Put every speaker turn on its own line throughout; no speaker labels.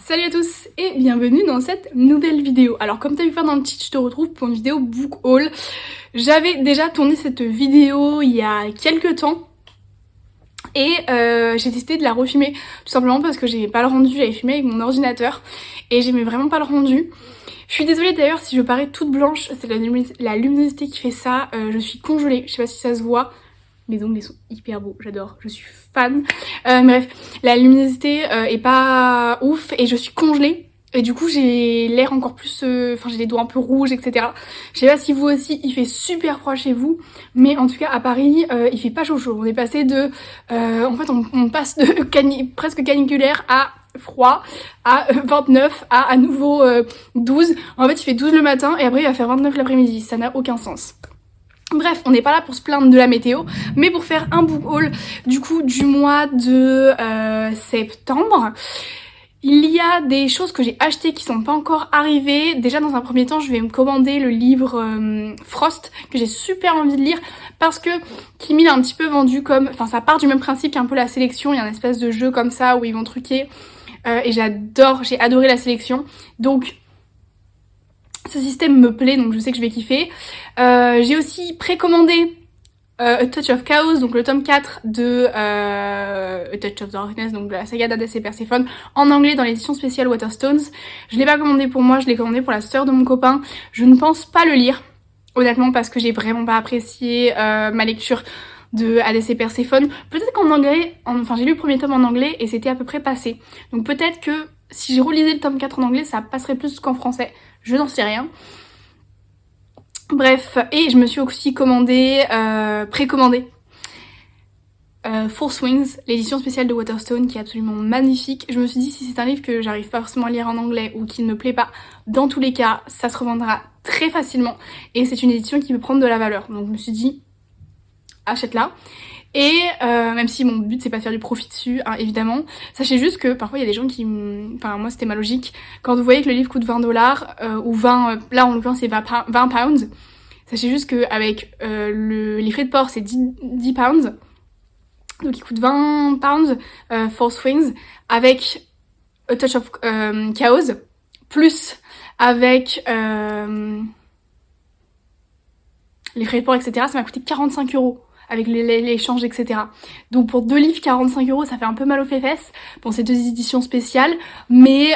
Salut à tous et bienvenue dans cette nouvelle vidéo. Alors comme t'as pu faire dans le titre, je te retrouve pour une vidéo book haul. J'avais déjà tourné cette vidéo il y a quelques temps et j'ai décidé de la refilmer tout simplement parce que j'aimais pas le rendu, j'avais filmé avec mon ordinateur et j'aimais vraiment pas le rendu. Je suis désolée d'ailleurs si je parais toute blanche, c'est la luminosité qui fait ça, je suis congelée, je sais pas si ça se voit. Mes ongles sont hyper beaux, j'adore, je suis fan. Bref, la luminosité est pas ouf et je suis congelée. Et du coup j'ai l'air encore plus, enfin j'ai les doigts un peu rouges, etc. Je sais pas si vous aussi il fait super froid chez vous, mais en tout cas à Paris il fait pas chaud chaud. On est passé de, en fait on passe de presque caniculaire à froid, à 29, à nouveau 12. En fait il fait 12 le matin et après il va faire 29 l'après-midi, ça n'a aucun sens. Bref, on n'est pas là pour se plaindre de la météo, mais pour faire un book haul du coup du mois de septembre. Il y a des choses que j'ai achetées qui sont pas encore arrivées. Déjà dans un premier temps, je vais me commander le livre Frost, que j'ai super envie de lire, parce que Kimi l'a un petit peu vendu comme... Enfin ça part du même principe qu'un peu la sélection, il y a un espèce de jeu comme ça où ils vont truquer. Et j'adore, j'ai adoré la sélection. Donc... ce système me plaît, donc je sais que je vais kiffer. J'ai aussi précommandé A Touch of Chaos, donc le tome 4 de A Touch of Darkness, donc de la saga d'Hadès et Perséphone, en anglais dans l'édition spéciale Waterstones. Je l'ai pas commandé pour moi, je l'ai commandé pour la sœur de mon copain. Je ne pense pas le lire, honnêtement, parce que j'ai vraiment pas apprécié ma lecture de Hadès et Perséphone. Peut-être qu'en anglais, enfin j'ai lu le premier tome en anglais et c'était à peu près passé. Donc peut-être que si j'ai relisé le tome 4 en anglais, ça passerait plus qu'en français. Je n'en sais rien. Bref, et je me suis aussi précommandé Four Wings, l'édition spéciale de Waterstone, qui est absolument magnifique. Je me suis dit, si c'est un livre que j'arrive pas forcément à lire en anglais ou qui ne me plaît pas, dans tous les cas, ça se revendra très facilement. Et c'est une édition qui peut prendre de la valeur. Donc je me suis dit, achète-la. Et même si mon but c'est pas de faire du profit dessus, hein, évidemment, sachez juste que parfois il y a des gens qui... Enfin moi c'était ma logique, quand vous voyez que le livre coûte 20$ ou 20... là en l'occurrence c'est 20 pounds, sachez juste qu'avec les frais de port c'est 10 pounds, donc il coûte 20 pounds for Swings, avec A Touch of Chaos, plus avec les frais de port etc, ça m'a coûté 45€. Avec l'échange, etc. Donc pour 2 livres, 45€, ça fait un peu mal aux fesses. Bon, c'est 2 éditions spéciales, mais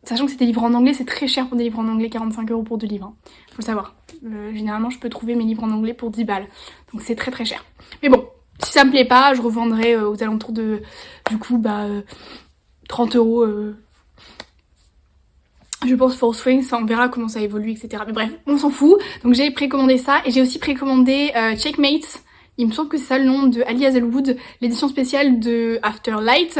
sachant que c'est des livres en anglais, c'est très cher pour des livres en anglais, 45€ pour 2 livres. Hein. Faut le savoir. Généralement, je peux trouver mes livres en anglais pour 10 balles. Donc c'est très très cher. Mais bon, si ça me plaît pas, je revendrai aux alentours de, du coup, 30€. Je pense Four Wings, ça on verra comment ça évolue, etc. Mais bref, on s'en fout. Donc j'ai précommandé ça et j'ai aussi précommandé Checkmate. Il me semble que c'est ça le nom de Ali Hazelwood, l'édition spéciale de Afterlight.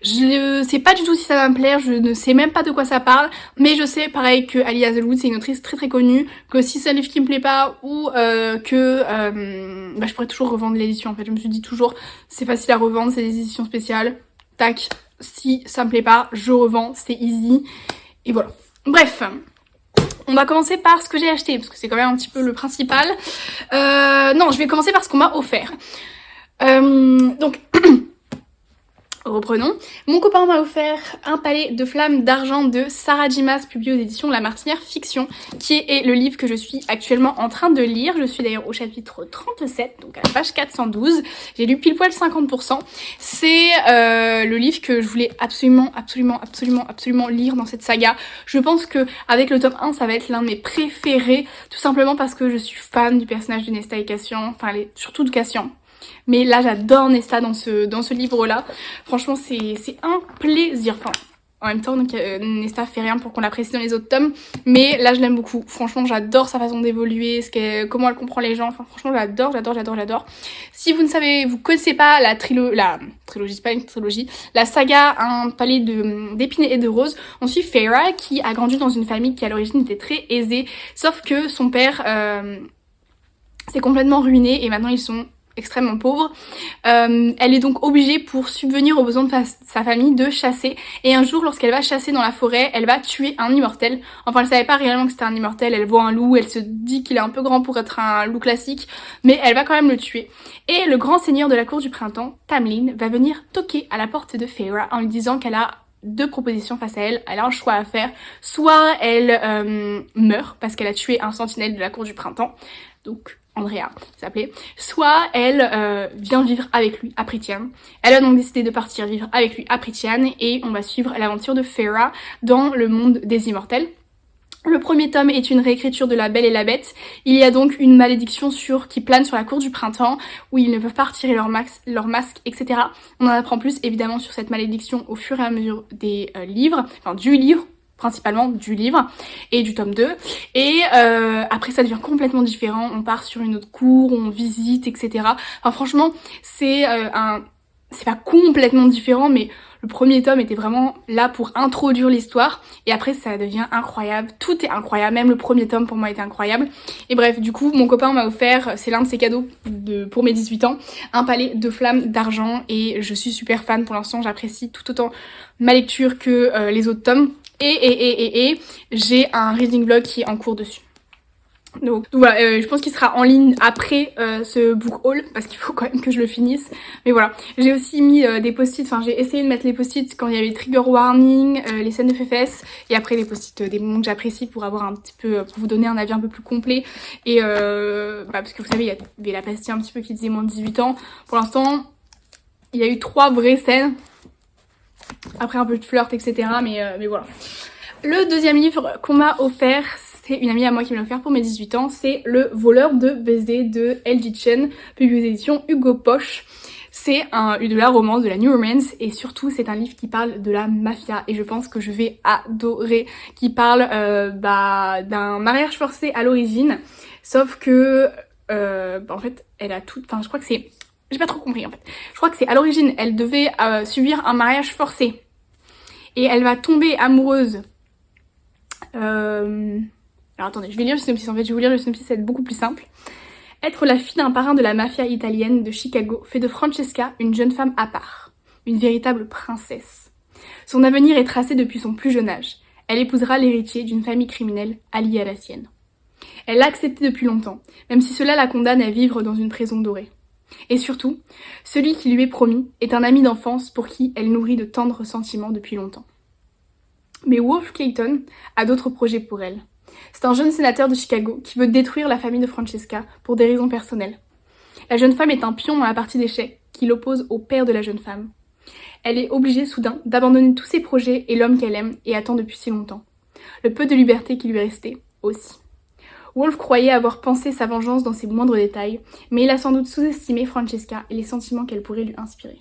Je sais pas du tout si ça va me plaire, je ne sais même pas de quoi ça parle, mais je sais pareil que Ali Hazelwood c'est une autrice très très connue, que si c'est un livre qui me plaît pas ou je pourrais toujours revendre l'édition en fait. Je me suis dit toujours c'est facile à revendre, c'est des éditions spéciales, tac, si ça me plaît pas, je revends, c'est easy. Et voilà. Bref, on va commencer par ce que j'ai acheté, parce que c'est quand même un petit peu le principal. Non, je vais commencer par ce qu'on m'a offert. Donc, reprenons. Mon copain m'a offert un palais de flammes d'argent de Sarah J. Maas, publié aux éditions La Martinière Fiction, qui est le livre que je suis actuellement en train de lire. Je suis d'ailleurs au chapitre 37, donc à la page 412. J'ai lu pile poil 50%. C'est le livre que je voulais absolument lire dans cette saga. Je pense que avec le tome 1, ça va être l'un de mes préférés, tout simplement parce que je suis fan du personnage de Nesta et Cassian, enfin surtout de Cassian. Mais là j'adore Nesta dans ce livre là. Franchement c'est un plaisir. Enfin en même temps donc, Nesta fait rien pour qu'on l'apprécie dans les autres tomes. Mais là je l'aime beaucoup. Franchement j'adore sa façon d'évoluer, comment elle comprend les gens. Enfin franchement j'adore. Si vous ne savez, vous connaissez pas la trilogie, c'est pas une trilogie, la saga Un palais d'épines et de roses, on suit Feyre qui a grandi dans une famille qui à l'origine était très aisée. Sauf que son père s'est complètement ruiné et maintenant ils sont extrêmement pauvre. Elle est donc obligée pour subvenir aux besoins de sa famille de chasser et un jour lorsqu'elle va chasser dans la forêt elle va tuer un immortel. Enfin elle savait pas réellement que c'était un immortel, elle voit un loup, elle se dit qu'il est un peu grand pour être un loup classique mais elle va quand même le tuer. Et le grand seigneur de la cour du printemps, Tamlin, va venir toquer à la porte de Feyre en lui disant qu'elle a deux propositions face à elle. Elle a un choix à faire. Soit elle meurt parce qu'elle a tué un sentinelle de la cour du printemps, donc Andrea s'appelait, soit elle vient vivre avec lui à Prythian. Elle a donc décidé de partir vivre avec lui à Prythian et on va suivre l'aventure de Feyre dans le monde des immortels. Le premier tome est une réécriture de La Belle et la Bête. Il y a donc une malédiction qui plane sur la cour du printemps, où ils ne peuvent pas retirer leur masque, etc. On en apprend plus évidemment sur cette malédiction au fur et à mesure des livres, enfin du livre, principalement du livre, et du tome 2. Et après ça devient complètement différent, on part sur une autre cour, on visite, etc. Enfin franchement, c'est pas complètement différent, mais le premier tome était vraiment là pour introduire l'histoire et après ça devient incroyable, tout est incroyable, même le premier tome pour moi était incroyable. Et bref, du coup mon copain m'a offert, c'est l'un de ses cadeaux pour mes 18 ans, un palais de flammes d'argent et je suis super fan pour l'instant, j'apprécie tout autant ma lecture que les autres tomes et j'ai un reading vlog qui est en cours dessus. Donc voilà, je pense qu'il sera en ligne après ce book haul parce qu'il faut quand même que je le finisse. Mais voilà, j'ai aussi mis des post-it, enfin j'ai essayé de mettre les post-it quand il y avait trigger warning, les scènes de FFS et après les post-it des moments que j'apprécie pour avoir un petit peu, pour vous donner un avis un peu plus complet. Et parce que vous savez, il y avait la pastille un petit peu qui disait moins de 18 ans. Pour l'instant, il y a eu 3 vraies scènes. Après un peu de flirt, etc. Mais voilà. Le deuxième livre qu'on m'a offert, c'est une amie à moi qui me l'a offert pour mes 18 ans, c'est Le voleur de baiser de L.J. Chen, publié aux éditions Hugo Poche. C'est de la romance, de la new romance, et surtout c'est un livre qui parle de la mafia, et je pense que je vais adorer, qui parle d'un mariage forcé à l'origine, sauf que en fait elle a tout, enfin je crois que c'est, j'ai pas trop compris en fait, je crois que c'est à l'origine elle devait subir un mariage forcé, et elle va tomber amoureuse alors attendez, je vais lire le synopsis, en fait je vais vous lire le synopsis, ça va être beaucoup plus simple. Être la fille d'un parrain de la mafia italienne de Chicago fait de Francesca une jeune femme à part, une véritable princesse. Son avenir est tracé depuis son plus jeune âge. Elle épousera l'héritier d'une famille criminelle alliée à la sienne. Elle l'a accepté depuis longtemps, même si cela la condamne à vivre dans une prison dorée. Et surtout, celui qui lui est promis est un ami d'enfance pour qui elle nourrit de tendres sentiments depuis longtemps. Mais Wolf Clayton a d'autres projets pour elle. C'est un jeune sénateur de Chicago qui veut détruire la famille de Francesca pour des raisons personnelles. La jeune femme est un pion dans la partie d'échecs qui l'oppose au père de la jeune femme. Elle est obligée soudain d'abandonner tous ses projets et l'homme qu'elle aime et attend depuis si longtemps. Le peu de liberté qui lui est resté aussi. Wolf croyait avoir pensé sa vengeance dans ses moindres détails, mais il a sans doute sous-estimé Francesca et les sentiments qu'elle pourrait lui inspirer.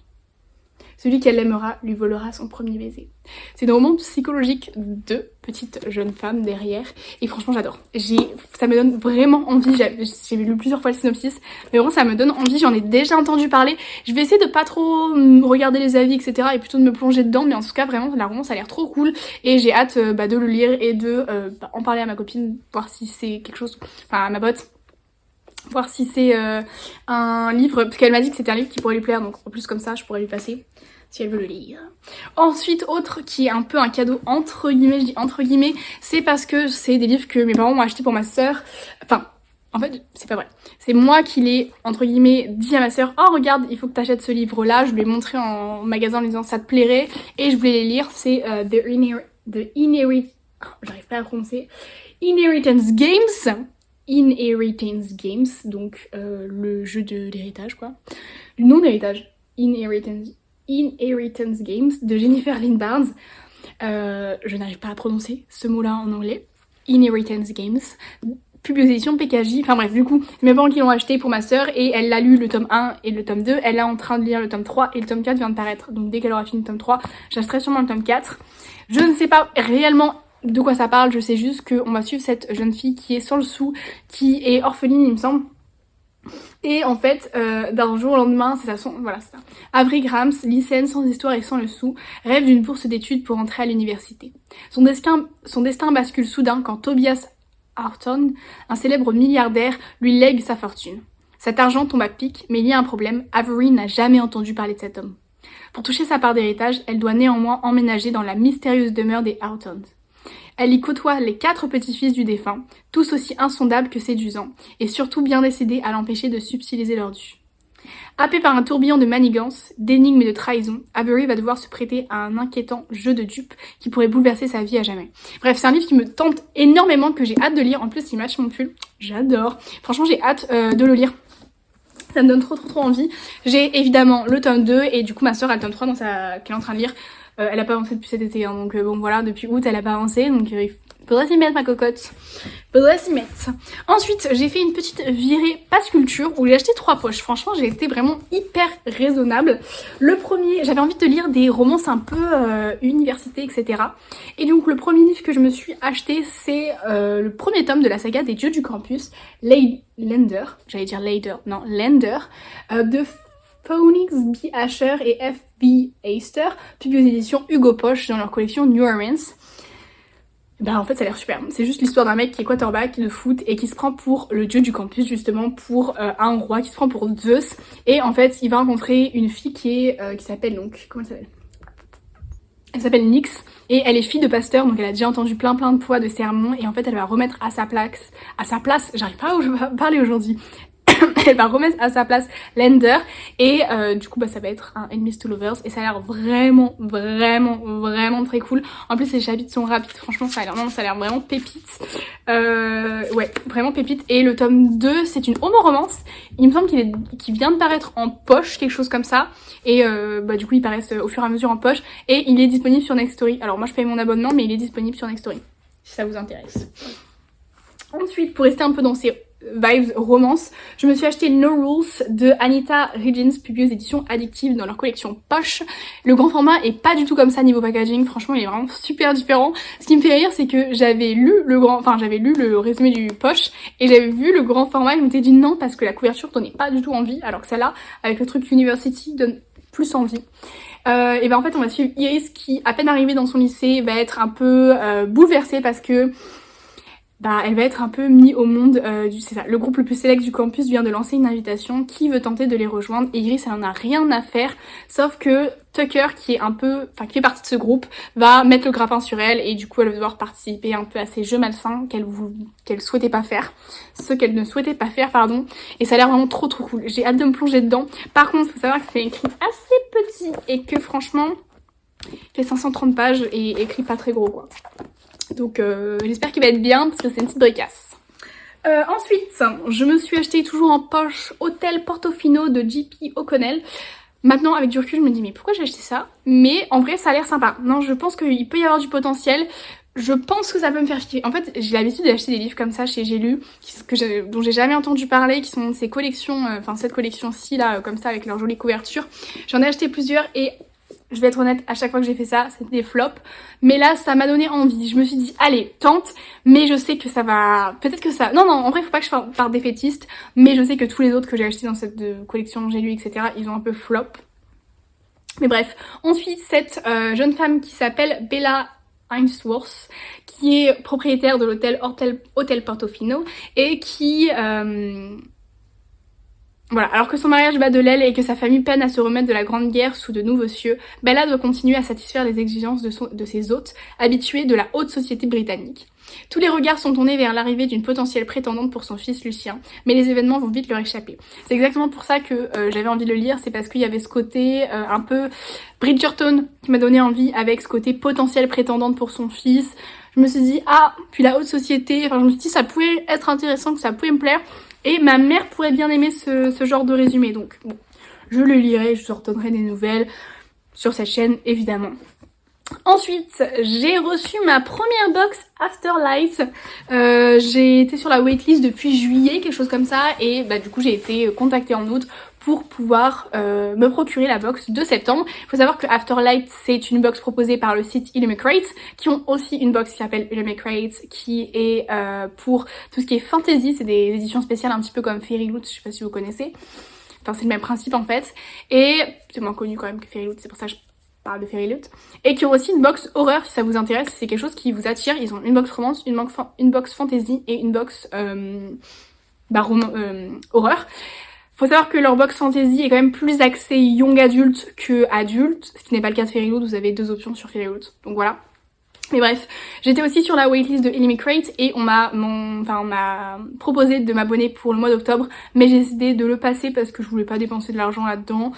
Celui qu'elle aimera lui volera son premier baiser. C'est un roman psychologique de petite jeune femme derrière. Et franchement, j'adore. Ça me donne vraiment envie. J'ai lu plusieurs fois le synopsis. Mais vraiment, ça me donne envie. J'en ai déjà entendu parler. Je vais essayer de pas trop regarder les avis, etc. Et plutôt de me plonger dedans. Mais en tout cas, vraiment, la romance a l'air trop cool. Et j'ai hâte de le lire et de en parler à ma copine. Voir si c'est quelque chose... Enfin, à ma pote. Voir si c'est un livre, parce qu'elle m'a dit que c'était un livre qui pourrait lui plaire, donc en plus comme ça je pourrais lui passer si elle veut le lire. Ensuite, autre qui est un peu un cadeau entre guillemets, je dis entre guillemets, c'est parce que c'est des livres que mes parents m'ont acheté pour ma sœur. Enfin, en fait, c'est pas vrai. C'est moi qui l'ai, entre guillemets, dit à ma sœur, oh regarde, il faut que t'achètes ce livre-là. Je lui ai montré en magasin en lui disant ça te plairait, et je voulais les lire. C'est j'arrive pas à prononcer. Inheritance Games, donc le jeu de l'héritage quoi. Le nom d'héritage, Inheritance Games de Jennifer Lynn Barnes. Je n'arrive pas à prononcer ce mot-là en anglais. Inheritance Games, publié aux éditions PKJ. Enfin bref, du coup, c'est mes parents qui l'ont acheté pour ma sœur et elle l'a lu le tome 1 et le tome 2. Elle est en train de lire le tome 3 et le tome 4 vient de paraître. Donc dès qu'elle aura fini le tome 3, j'achèterai sûrement le tome 4. Je ne sais pas réellement de quoi ça parle, je sais juste qu'on va suivre cette jeune fille qui est sans le sou, qui est orpheline il me semble. Et en fait, d'un jour au lendemain, c'est ça. Avery Grams, lycéenne sans histoire et sans le sou, rêve d'une bourse d'études pour entrer à l'université. Son destin bascule soudain quand Tobias Horton, un célèbre milliardaire, lui lègue sa fortune. Cet argent tombe à pic, mais il y a un problème, Avery n'a jamais entendu parler de cet homme. Pour toucher sa part d'héritage, elle doit néanmoins emménager dans la mystérieuse demeure des Hortons. Elle y côtoie les 4 petits-fils du défunt, tous aussi insondables que séduisants, et surtout bien décidés à l'empêcher de subtiliser leur dû. Happé par un tourbillon de manigances, d'énigmes et de trahisons, Avery va devoir se prêter à un inquiétant jeu de dupes qui pourrait bouleverser sa vie à jamais. Bref, c'est un livre qui me tente énormément, que j'ai hâte de lire. En plus, il match mon pull. J'adore. Franchement, j'ai hâte de le lire. Ça me donne trop envie. J'ai évidemment le tome 2 et du coup ma soeur a le tome 3 qu'elle est en train de lire. Elle a pas avancé depuis cet été, hein, donc bon voilà, depuis août elle a pas avancé, donc il faudrait s'y mettre ma cocotte. Faudrait s'y mettre. Ensuite, j'ai fait une petite virée passe culture où j'ai acheté 3 poches. Franchement, j'ai été vraiment hyper raisonnable. Le premier, j'avais envie de lire des romances un peu université, etc. Et donc le premier livre que je me suis acheté, c'est le premier tome de la saga des dieux du campus, Lander, j'allais dire Lader, non, Lander, de Phoenix B. Asher et F. B. Aister, publié aux éditions Hugo Poche dans leur collection New Orleans. Bah en fait ça a l'air super, c'est juste l'histoire d'un mec qui est quarterback de foot et qui se prend pour le dieu du campus justement, pour un roi, qui se prend pour Zeus, et en fait il va rencontrer une fille qui s'appelle donc, comment elle s'appelle ? Elle s'appelle Nyx et elle est fille de pasteur, donc elle a déjà entendu plein de fois de sermons, et en fait elle va remettre à sa place, j'arrive pas à parler aujourd'hui, elle va remettre à sa place Lander, et du coup bah ça va être un Enemies to Lovers, et ça a l'air vraiment très cool. En plus les chapitres sont rapides, franchement ça a l'air vraiment pépite. Ouais, vraiment pépite. Et le tome 2 c'est une homo-romance, il me semble qu'il vient de paraître en poche, quelque chose comme ça, et bah du coup il paraît au fur et à mesure en poche, et il est disponible sur Nextory. Alors moi je paye mon abonnement, mais il est disponible sur Nextory si ça vous intéresse. Ensuite, pour rester un peu dans ces vibes romance, je me suis acheté No Rules de Anita Higgins, publié aux éditions Addictive dans leur collection Poche. Le grand format est pas du tout comme ça niveau packaging, franchement il est vraiment super différent. Ce qui me fait rire, c'est que j'avais lu le résumé du Poche et j'avais vu le grand format et je m'étais dit non, parce que la couverture donnait pas du tout envie, alors que celle-là, avec le truc University, donne plus envie. Et ben en fait on va suivre Iris qui, à peine arrivée dans son lycée, va être un peu bouleversée parce que elle va être un peu mise au monde c'est ça, le groupe le plus sélect du campus vient de lancer une invitation, qui veut tenter de les rejoindre, et Iris elle en a rien à faire, sauf que Tucker qui fait partie de ce groupe va mettre le grappin sur elle, et du coup elle va devoir participer un peu à ces jeux malsains qu'elle souhaitait pas faire, qu'elle ne souhaitait pas faire, pardon, et ça a l'air vraiment trop cool, j'ai hâte de me plonger dedans. Par contre faut savoir que c'est écrit assez petit et que franchement il fait 530 pages et écrit pas très gros quoi. Donc j'espère qu'il va être bien parce que c'est une petite bricasse. Ensuite, je me suis acheté toujours en poche Hôtel Portofino de J.P. O'Connell. Maintenant avec du recul je me dis mais pourquoi j'ai acheté ça? Mais en vrai ça a l'air sympa. Non, je pense qu'il peut y avoir du potentiel. Je pense que ça peut me faire kiffer. En fait j'ai l'habitude d'acheter des livres comme ça chez J'ai lu, dont j'ai jamais entendu parler, qui sont ces collections, cette collection-ci là, comme ça avec leur jolie couverture. J'en ai acheté plusieurs et je vais être honnête, à chaque fois que j'ai fait ça, c'était des flops. Mais là, ça m'a donné envie. Je me suis dit, allez, tente. Mais je sais que ça va... Peut-être que ça... Non, en vrai, faut pas que je parte défaitiste. Mais je sais que tous les autres que j'ai achetés dans cette collection J'ai lu, etc., ils ont un peu flop. Mais bref. Ensuite, cette jeune femme qui s'appelle Bella Ainsworth, qui est propriétaire de l'hôtel Hôtel Portofino et qui... Voilà, alors que son mariage bat de l'aile et que sa famille peine à se remettre de la Grande Guerre sous de nouveaux cieux, Bella doit continuer à satisfaire les exigences de ses hôtes, habitués de la haute société britannique. Tous les regards sont tournés vers l'arrivée d'une potentielle prétendante pour son fils Lucien, mais les événements vont vite leur échapper. C'est exactement pour ça que j'avais envie de le lire, c'est parce qu'il y avait ce côté un peu Bridgerton qui m'a donné envie, avec ce côté potentielle prétendante pour son fils. Je me suis dit, puis la haute société, je me suis dit ça pouvait être intéressant, que ça pouvait me plaire. Et ma mère pourrait bien aimer ce genre de résumé, donc bon, je le lirai, je vous redonnerai des nouvelles sur cette chaîne évidemment. Ensuite, j'ai reçu ma première box Afterlight. J'ai été sur la waitlist depuis juillet, quelque chose comme ça, et du coup j'ai été contactée en août pour pouvoir me procurer la box de septembre. Il faut savoir que Afterlight c'est une box proposée par le site Illuminate, qui ont aussi une box qui s'appelle Illuminate, qui est pour tout ce qui est fantasy, c'est des éditions spéciales un petit peu comme Fairy Loot, je sais pas si vous connaissez. Enfin c'est le même principe en fait, et c'est moins connu quand même que Fairy Loot, c'est pour ça que je parle de Fairy Loot, et qui ont aussi une box horreur si ça vous intéresse, si c'est quelque chose qui vous attire. Ils ont une box romance, une box fantasy et une box horreur. Faut savoir que leur box fantasy est quand même plus axée young adulte que adulte, ce qui n'est pas le cas de Fairy Loot, vous avez 2 options sur Fairy Loot, donc voilà. Mais bref, j'étais aussi sur la waitlist de Enemy Crate et on m'a proposé de m'abonner pour le mois d'octobre, mais j'ai décidé de le passer parce que je voulais pas dépenser de l'argent là-dedans.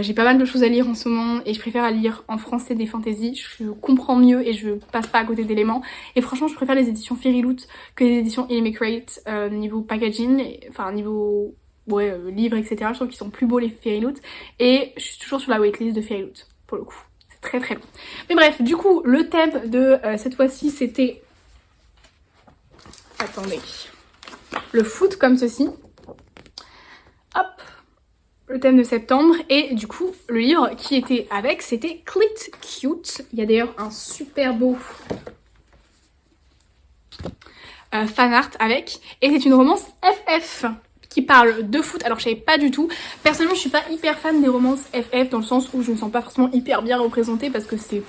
J'ai pas mal de choses à lire en ce moment et je préfère à lire en français des fantasy, je comprends mieux et je passe pas à côté d'éléments. Et franchement, je préfère les éditions Fairyloot que les éditions Enemy Crate niveau packaging, enfin niveau livres, etc. Je trouve qu'ils sont plus beaux les Fairyloot et je suis toujours sur la waitlist de Fairyloot pour le coup. Très très long. Mais bref, du coup, le thème de cette fois-ci, c'était... Attendez. Le foot comme ceci. Hop. Le thème de septembre. Et du coup, le livre qui était avec, c'était Clit Cute. Il y a d'ailleurs un super beau fan art avec. Et c'est une romance FF qui parle de foot. Alors je savais pas du tout. Personnellement je suis pas hyper fan des romances FF dans le sens où je me sens pas forcément hyper bien représentée parce que c'est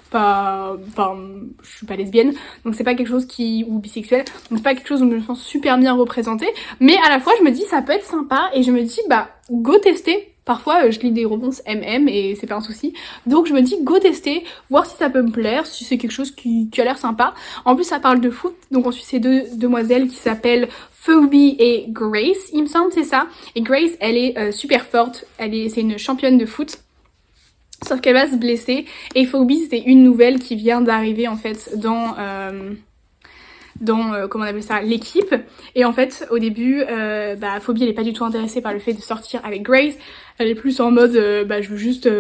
pas... Enfin je suis pas lesbienne donc c'est pas quelque chose qui... ou bisexuelle donc c'est pas quelque chose où je me sens super bien représentée, mais à la fois je me dis ça peut être sympa et je me dis bah go tester. Parfois je lis des romances MM et c'est pas un souci, donc je me dis go tester, voir si ça peut me plaire, si c'est quelque chose qui a l'air sympa. En plus ça parle de foot, donc on suit ces deux demoiselles qui s'appellent Phoebe et Grace, il me semble c'est ça. Et Grace elle est super forte, c'est une championne de foot. Sauf qu'elle va se blesser et Phoebe c'est une nouvelle qui vient d'arriver en fait dans comment on appelle ça, l'équipe. Et en fait au début Phoebe elle est pas du tout intéressée par le fait de sortir avec Grace. Elle est plus en mode je veux juste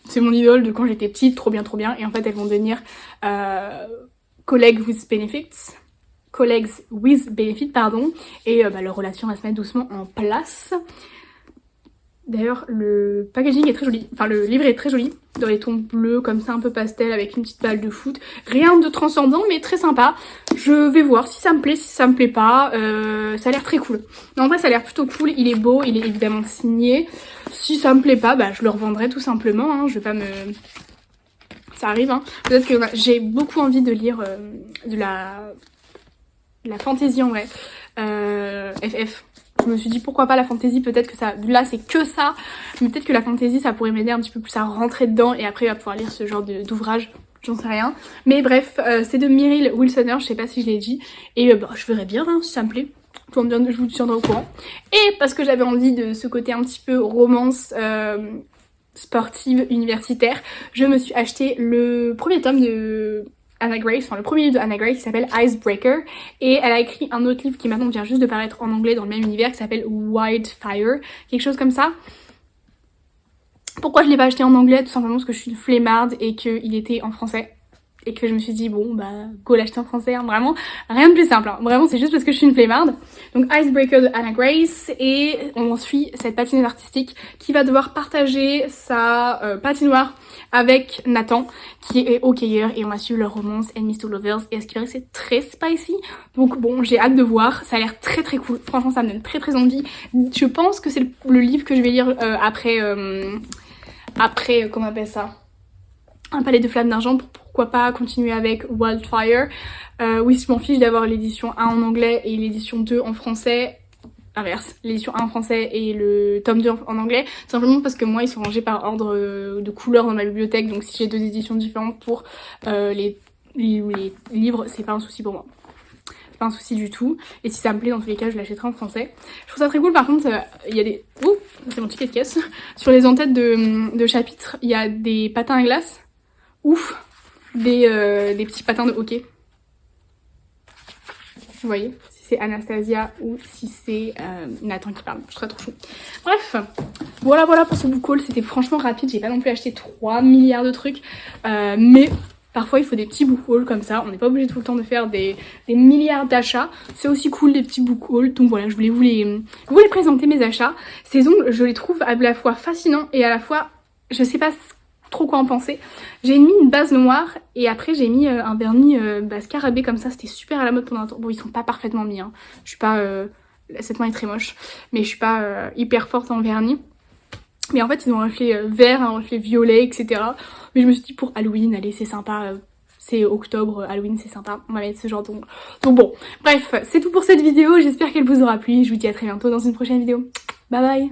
c'est mon idole de quand j'étais petite, trop bien. Et en fait elles vont devenir collègues with benefits pardon. Et leur relation va se mettre doucement en place. D'ailleurs le packaging est très joli, enfin le livre est très joli, dans les tons bleus comme ça un peu pastel avec une petite balle de foot. Rien de transcendant mais très sympa. Je vais voir si ça me plaît, si ça me plaît pas, ça a l'air très cool. Non, en vrai ça a l'air plutôt cool, il est beau, il est évidemment signé. Si ça me plaît pas, je le revendrai tout simplement, hein. Je vais pas me... Ça arrive, hein. Peut-être que j'ai beaucoup envie de lire de la fantasy en vrai, FF. Je me suis dit pourquoi pas la fantasy, peut-être que ça, là c'est que ça, mais peut-être que la fantasy ça pourrait m'aider un petit peu plus à rentrer dedans et après il va pouvoir lire ce genre d'ouvrage, j'en sais rien. Mais bref, c'est de Meryl Wilsoner, je sais pas si je l'ai dit, et je verrai bien hein, si ça me plaît, je vous tiendrai au courant. Et parce que j'avais envie de ce côté un petit peu romance sportive universitaire, je me suis acheté le premier tome de... Anna Grace, enfin le premier livre de Anna Grace qui s'appelle Icebreaker, et elle a écrit un autre livre qui maintenant vient juste de paraître en anglais dans le même univers qui s'appelle Wildfire, quelque chose comme ça. Pourquoi je l'ai pas acheté en anglais? Tout simplement parce que je suis une flemmarde et qu'il était en français. Et que je me suis dit bon go l'acheter en français, hein, vraiment rien de plus simple, hein. Vraiment c'est juste parce que je suis une flemmarde. Donc Icebreaker de Anna Grace, et on suit cette patineuse artistique qui va devoir partager sa patinoire avec Nathan qui est hockeyeur, et on va suivre leur romance Enemies to Lovers, et à ce qui paraît c'est très spicy, donc bon j'ai hâte de voir, ça a l'air très très cool, franchement ça me donne très envie. Je pense que c'est le livre que je vais lire après comment on appelle ça, Un palais de flammes d'argent, pourquoi pas continuer avec Wildfire. Oui, je m'en fiche d'avoir l'édition 1 en anglais et l'édition 2 en français. Inverse, l'édition 1 en français et le tome 2 en anglais, simplement parce que moi ils sont rangés par ordre de couleur dans ma bibliothèque, donc si j'ai deux éditions différentes pour les livres, c'est pas un souci pour moi. C'est pas un souci du tout, et si ça me plaît dans tous les cas je l'achèterai en français. Je trouve ça très cool. Par contre il y a des... Ouh, c'est mon ticket de caisse. Sur les en-têtes de chapitres, il y a des patins à glace. Ouf, des petits patins de hockey. Vous voyez, si c'est Anastasia ou si c'est Nathan qui parle, je serais trop chou. Bref, voilà pour ce book haul, c'était franchement rapide, j'ai pas non plus acheté 3 milliards de trucs, mais parfois il faut des petits book hauls comme ça, on n'est pas obligé tout le temps de faire des milliards d'achats, c'est aussi cool les petits book hauls, donc voilà, je voulais vous les présenter mes achats. Ces ongles, je les trouve à la fois fascinants et à la fois, je sais pas trop quoi en penser. J'ai mis une base noire et après j'ai mis un vernis scarabée comme ça, c'était super à la mode pendant un temps. Bon, ils sont pas parfaitement mis, hein. Je suis pas... cette main est très moche, mais je suis pas hyper forte en vernis. Mais en fait ils ont un reflet vert, un reflet violet, etc. Mais je me suis dit pour Halloween, allez c'est sympa, c'est octobre, Halloween c'est sympa, on va mettre ce genre d'ongles. Donc bon, bref, c'est tout pour cette vidéo, j'espère qu'elle vous aura plu, je vous dis à très bientôt dans une prochaine vidéo. Bye bye.